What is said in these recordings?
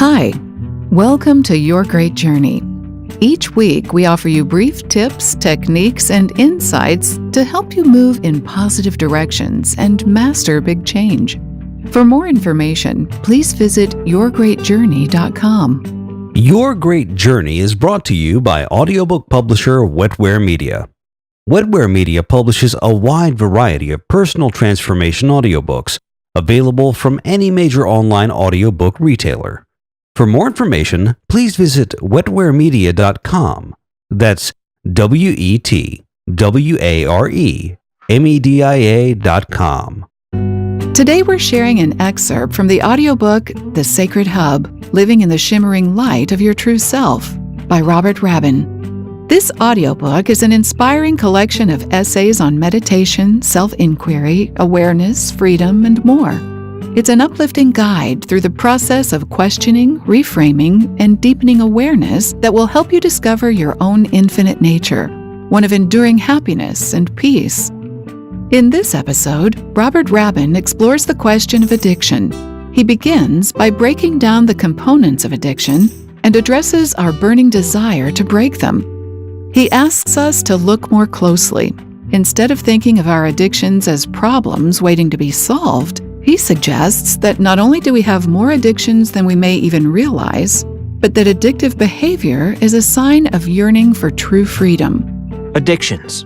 Hi, welcome to Your Great Journey. Each week, we offer you brief tips, techniques, and insights to help you move in positive directions and master big change. For more information, please visit yourgreatjourney.com. Your Great Journey is brought to you by audiobook publisher Wetware Media. Wetware Media publishes a wide variety of personal transformation audiobooks available from any major online audiobook retailer. For more information, please visit wetwaremedia.com. That's wetwaremedia.com. Today we're sharing an excerpt from the audiobook The Sacred Hub, Living in the Shimmering Light of Your True Self by Robert Rabbin. This audiobook is an inspiring collection of essays on meditation, self-inquiry, awareness, freedom, and more. It's an uplifting guide through the process of questioning, reframing, and deepening awareness that will help you discover your own infinite nature, one of enduring happiness and peace. In this episode, Robert Rabbin explores the question of addiction. He begins by breaking down the components of addiction and addresses our burning desire to break them. He asks us to look more closely. Instead of thinking of our addictions as problems waiting to be solved, he suggests that not only do we have more addictions than we may even realize, but that addictive behavior is a sign of yearning for true freedom. Addictions.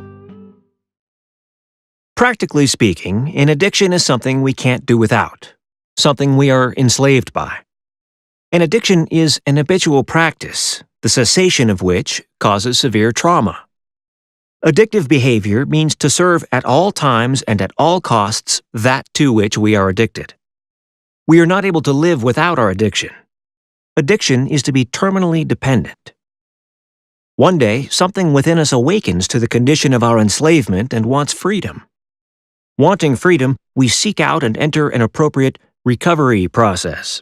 Practically speaking, an addiction is something we can't do without, something we are enslaved by. An addiction is an habitual practice, the cessation of which causes severe trauma. Addictive behavior means to serve at all times and at all costs that to which we are addicted. We are not able to live without our addiction. Addiction is to be terminally dependent. One day, something within us awakens to the condition of our enslavement and wants freedom. Wanting freedom, we seek out and enter an appropriate recovery process.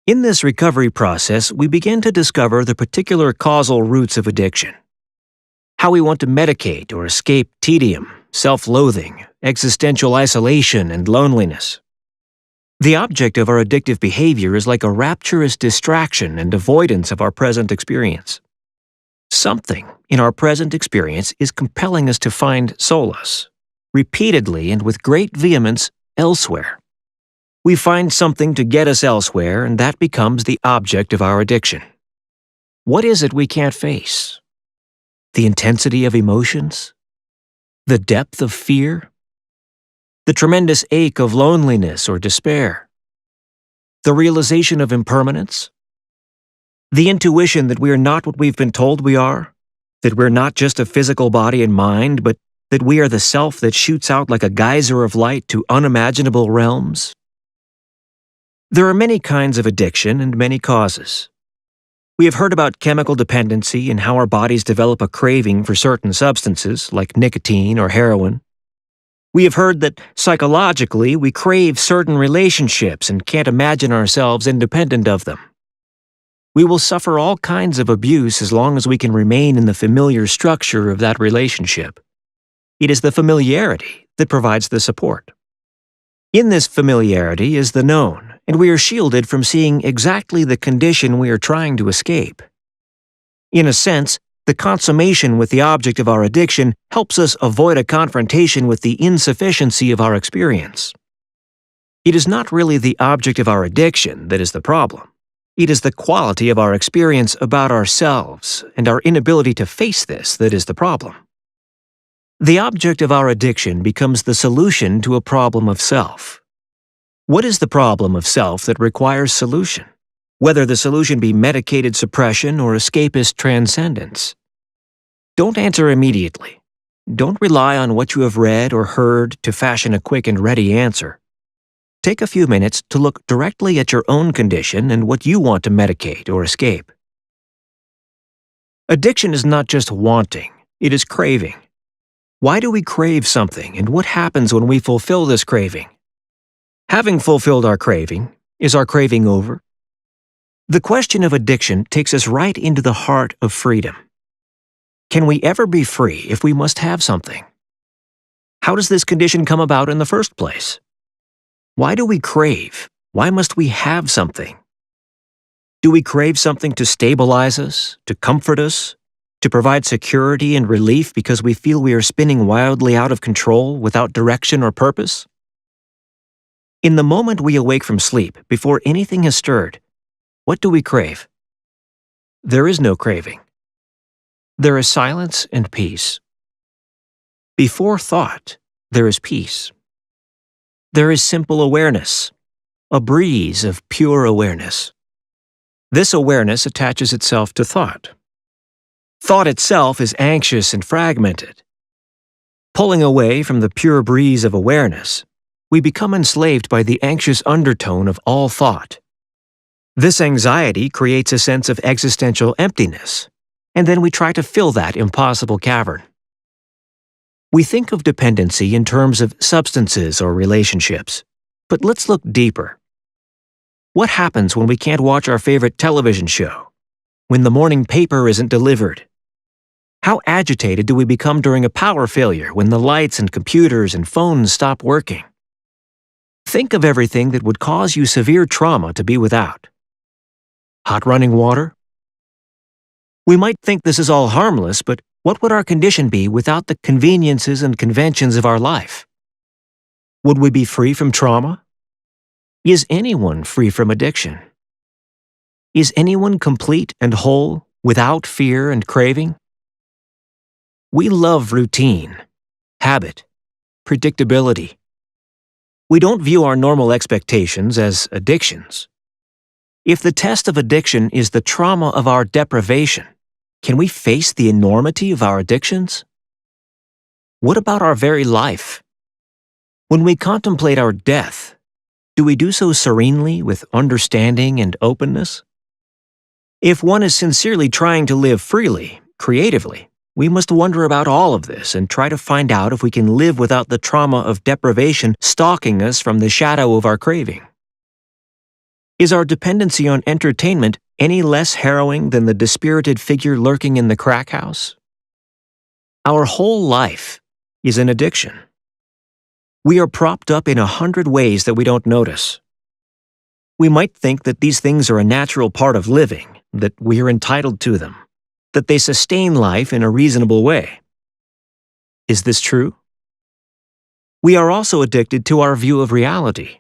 In this recovery process, we begin to discover the particular causal roots of addiction. How we want to medicate or escape tedium, self-loathing, existential isolation, and loneliness. The object of our addictive behavior is like a rapturous distraction and avoidance of our present experience. Something in our present experience is compelling us to find solace, repeatedly and with great vehemence, elsewhere. We find something to get us elsewhere, and that becomes the object of our addiction. What is it we can't face? The intensity of emotions? The depth of fear? The tremendous ache of loneliness or despair? The realization of impermanence? The intuition that we are not what we've been told we are? That we're not just a physical body and mind, but that we are the self that shoots out like a geyser of light to unimaginable realms? There are many kinds of addiction and many causes. We have heard about chemical dependency and how our bodies develop a craving for certain substances, like nicotine or heroin. We have heard that psychologically we crave certain relationships and can't imagine ourselves independent of them. We will suffer all kinds of abuse as long as we can remain in the familiar structure of that relationship. It is the familiarity that provides the support. In this familiarity is the known, and we are shielded from seeing exactly the condition we are trying to escape. In a sense, the consummation with the object of our addiction helps us avoid a confrontation with the insufficiency of our experience. It is not really the object of our addiction that is the problem. It is the quality of our experience about ourselves and our inability to face this that is the problem. The object of our addiction becomes the solution to a problem of self. What is the problem of self that requires solution? Whether the solution be medicated suppression or escapist transcendence. Don't answer immediately. Don't rely on what you have read or heard to fashion a quick and ready answer. Take a few minutes to look directly at your own condition and what you want to medicate or escape. Addiction is not just wanting, it is craving. Why do we crave something, and what happens when we fulfill this craving? Having fulfilled our craving, is our craving over? The question of addiction takes us right into the heart of freedom. Can we ever be free if we must have something? How does this condition come about in the first place? Why do we crave? Why must we have something? Do we crave something to stabilize us, to comfort us, to provide security and relief because we feel we are spinning wildly out of control without direction or purpose? In the moment we awake from sleep, before anything has stirred, what do we crave? There is no craving. There is silence and peace. Before thought, there is peace. There is simple awareness, a breeze of pure awareness. This awareness attaches itself to thought. Thought itself is anxious and fragmented. Pulling away from the pure breeze of awareness, we become enslaved by the anxious undertone of all thought. This anxiety creates a sense of existential emptiness, and then we try to fill that impossible cavern. We think of dependency in terms of substances or relationships, but let's look deeper. What happens when we can't watch our favorite television show? When the morning paper isn't delivered? How agitated do we become during a power failure when the lights and computers and phones stop working? Think of everything that would cause you severe trauma to be without. Hot running water? We might think this is all harmless, but what would our condition be without the conveniences and conventions of our life? Would we be free from trauma? Is anyone free from addiction? Is anyone complete and whole without fear and craving? We love routine, habit, predictability. We don't view our normal expectations as addictions. If the test of addiction is the trauma of our deprivation, can we face the enormity of our addictions? What about our very life? When we contemplate our death, do we do so serenely with understanding and openness? If one is sincerely trying to live freely, creatively, we must wonder about all of this and try to find out if we can live without the trauma of deprivation stalking us from the shadow of our craving. Is our dependency on entertainment any less harrowing than the dispirited figure lurking in the crack house? Our whole life is an addiction. We are propped up in 100 ways that we don't notice. We might think that these things are a natural part of living, that we are entitled to them, that they sustain life in a reasonable way. Is this true? We are also addicted to our view of reality.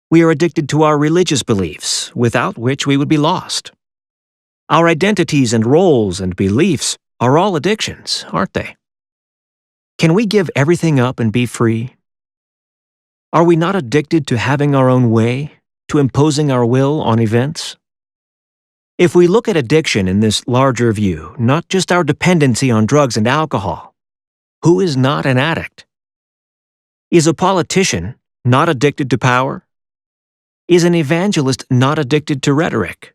We are addicted to our religious beliefs, without which we would be lost. Our identities and roles and beliefs are all addictions, aren't they? Can we give everything up and be free? Are we not addicted to having our own way, to imposing our will on events? If we look at addiction in this larger view, not just our dependency on drugs and alcohol, who is not an addict? Is a politician not addicted to power? Is an evangelist not addicted to rhetoric?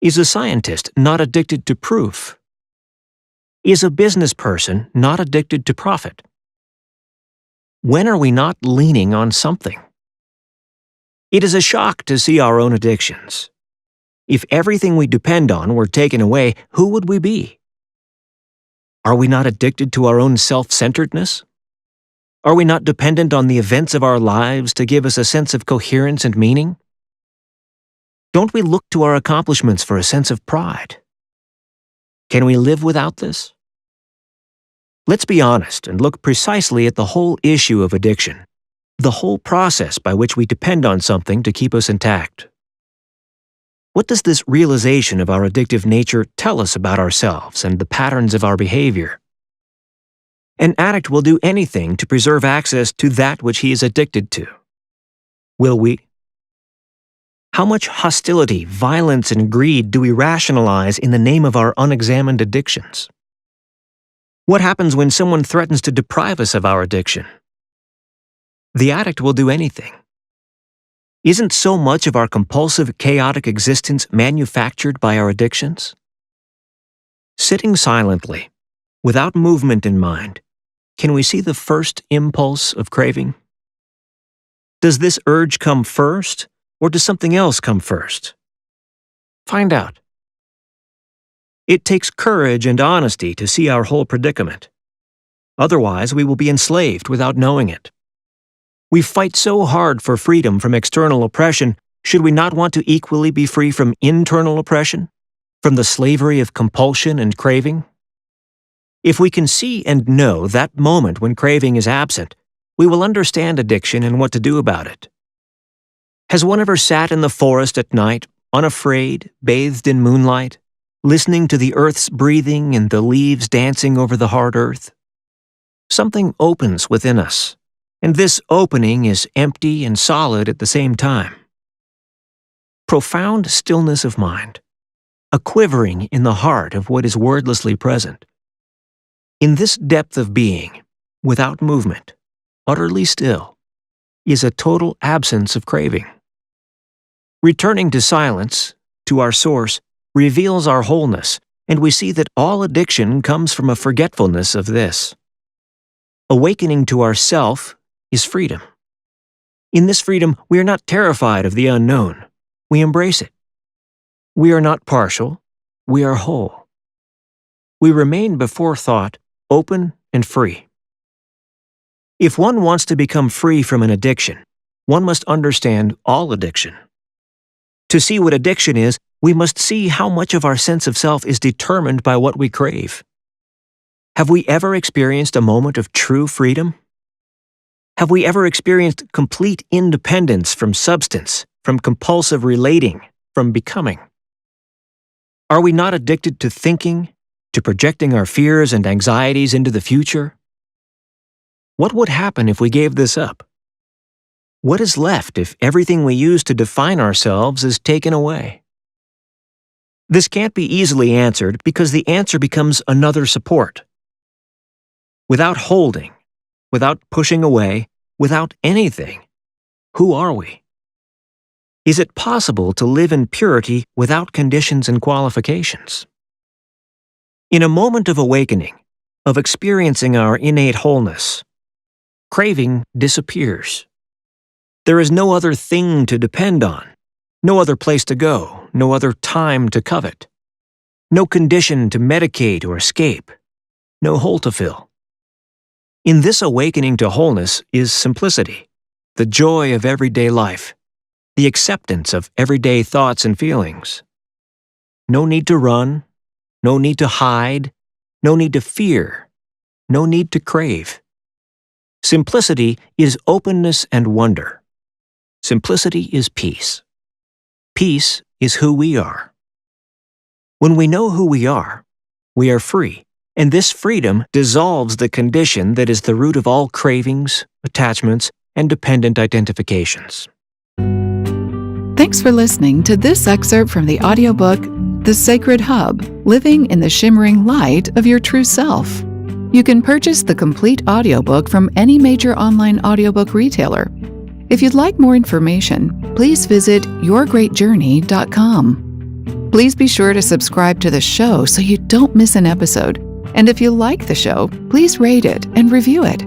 Is a scientist not addicted to proof? Is a business person not addicted to profit? When are we not leaning on something? It is a shock to see our own addictions. If everything we depend on were taken away, who would we be? Are we not addicted to our own self-centeredness? Are we not dependent on the events of our lives to give us a sense of coherence and meaning? Don't we look to our accomplishments for a sense of pride? Can we live without this? Let's be honest and look precisely at the whole issue of addiction, the whole process by which we depend on something to keep us intact. What does this realization of our addictive nature tell us about ourselves and the patterns of our behavior? An addict will do anything to preserve access to that which he is addicted to. Will we? How much hostility, violence, and greed do we rationalize in the name of our unexamined addictions? What happens when someone threatens to deprive us of our addiction? The addict will do anything. Isn't so much of our compulsive, chaotic existence manufactured by our addictions? Sitting silently, without movement in mind, can we see the first impulse of craving? Does this urge come first, or does something else come first? Find out. It takes courage and honesty to see our whole predicament. Otherwise, we will be enslaved without knowing it. We fight so hard for freedom from external oppression, should we not want to equally be free from internal oppression, from the slavery of compulsion and craving? If we can see and know that moment when craving is absent, we will understand addiction and what to do about it. Has one ever sat in the forest at night, unafraid, bathed in moonlight, listening to the earth's breathing and the leaves dancing over the hard earth? Something opens within us, and this opening is empty and solid at the same time. Profound stillness of mind, a quivering in the heart of what is wordlessly present. In this depth of being, without movement, utterly still, is a total absence of craving. Returning to silence, to our source, reveals our wholeness, and we see that all addiction comes from a forgetfulness of this. Awakening to ourself is freedom. In this freedom, we are not terrified of the unknown. We embrace it. We are not partial. We are whole. We remain before thought, open and free. If one wants to become free from an addiction, one must understand all addiction. To see what addiction is, we must see how much of our sense of self is determined by what we crave. Have we ever experienced a moment of true freedom? Have we ever experienced complete independence from substance, from compulsive relating, from becoming? Are we not addicted to thinking, to projecting our fears and anxieties into the future? What would happen if we gave this up? What is left if everything we use to define ourselves is taken away? This can't be easily answered because the answer becomes another support. Without holding, without pushing away, without anything, who are we? Is it possible to live in purity without conditions and qualifications? In a moment of awakening, of experiencing our innate wholeness, craving disappears. There is no other thing to depend on, no other place to go, no other time to covet, no condition to medicate or escape, no hole to fill. In this awakening to wholeness is simplicity, the joy of everyday life, the acceptance of everyday thoughts and feelings. No need to run, no need to hide, no need to fear, no need to crave. Simplicity is openness and wonder. Simplicity is peace. Peace is who we are. When we know who we are free, and this freedom dissolves the condition that is the root of all cravings, attachments, and dependent identifications. Thanks for listening to this excerpt from the audiobook, The Sacred Hub, Living in the Shimmering Light of Your True Self. You can purchase the complete audiobook from any major online audiobook retailer. If you'd like more information, please visit yourgreatjourney.com. Please be sure to subscribe to the show so you don't miss an episode. And if you like the show, please rate it and review it.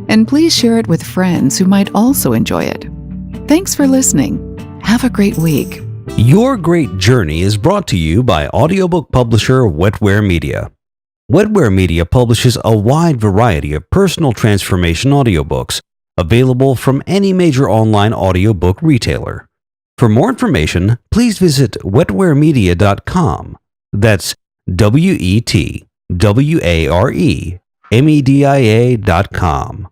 And please share it with friends who might also enjoy it. Thanks for listening. Have a great week. Your Great Journey is brought to you by audiobook publisher Wetware Media. Wetware Media publishes a wide variety of personal transformation audiobooks available from any major online audiobook retailer. For more information, please visit wetwaremedia.com. That's WETWAREMEDIA.com.